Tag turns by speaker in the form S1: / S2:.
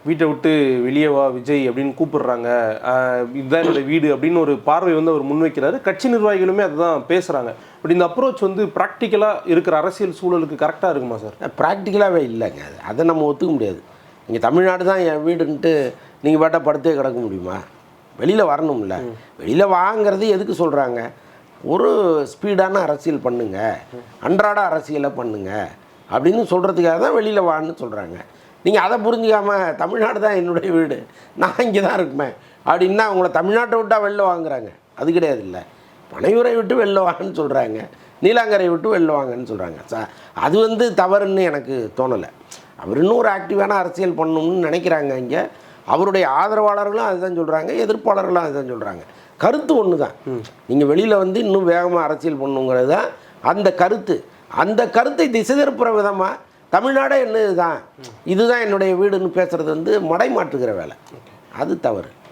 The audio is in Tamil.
S1: வீட்டை விட்டு வெளியே வா விஜய் அப்படின்னு கூப்பிடுறாங்க, இதுதான் என்னோட வீடு அப்படின்னு ஒரு பார்வை வந்து அவர் முன்வைக்கிறாரு. கட்சி நிர்வாகிகளுமே அதுதான் பேசுகிறாங்க. பட் இந்த அப்ரோச் வந்து ப்ராக்டிக்கலாக இருக்கிற அரசியல் சூழலுக்கு கரெக்டாக இருக்குமா சார்?
S2: ப்ராக்டிக்கலாகவே இல்லைங்க. அதை நம்ம ஒத்துக்க முடியாது. நீங்கள் தமிழ்நாடு தான் என் வீடுன்ட்டு நீங்கள் பாட்டா படுத்தே கிடக்க முடியுமா? வெளியில் வரணும்ல. வெளியில் வாங்கிறது எதுக்கு சொல்கிறாங்க? ஒரு ஸ்பீடான அரசியல் பண்ணுங்க, அன்றாட அரசியலை பண்ணுங்க அப்படின்னு சொல்கிறதுக்காக தான் வெளியில் வான்னு சொல்கிறாங்க. நீங்கள் அதை புரிஞ்சிக்காமல் தமிழ்நாடு தான் என்னுடைய வீடு, நான் இங்கே தான் இருக்குமே அப்படின்னா அவங்கள தமிழ்நாட்டை விட்டால் வெளில வாங்குறாங்க. அது கிடையாது. இல்லை, பனையூரை விட்டு வெளில வாங்கன்னு சொல்கிறாங்க, நீலாங்கரை விட்டு வெளில வாங்கன்னு சொல்கிறாங்க. அது வந்து தவறுன்னு எனக்கு தோணலை. அவர் இன்னும் ஒரு ஆக்டிவான அரசியல் பண்ணணும்னு நினைக்கிறாங்க. இங்கே அவருடைய ஆதரவாளர்களும் அதுதான் சொல்கிறாங்க, எதிர்ப்பாளர்களும் அதுதான் சொல்கிறாங்க. கருத்து ஒன்று தான். நீங்கள் வெளியில் வந்து இன்னும் வேகமாக அரசியல் பண்ணணுங்கிறது தான் அந்த கருத்து. அந்த கருத்தை திசை திருப்புற விதமாக தமிழ்நாடே என்ன இதுதான் என்னுடைய வீடுன்னு பேசுகிறது வந்து மடைமாற்றுகிற வேலை. அது தவறு.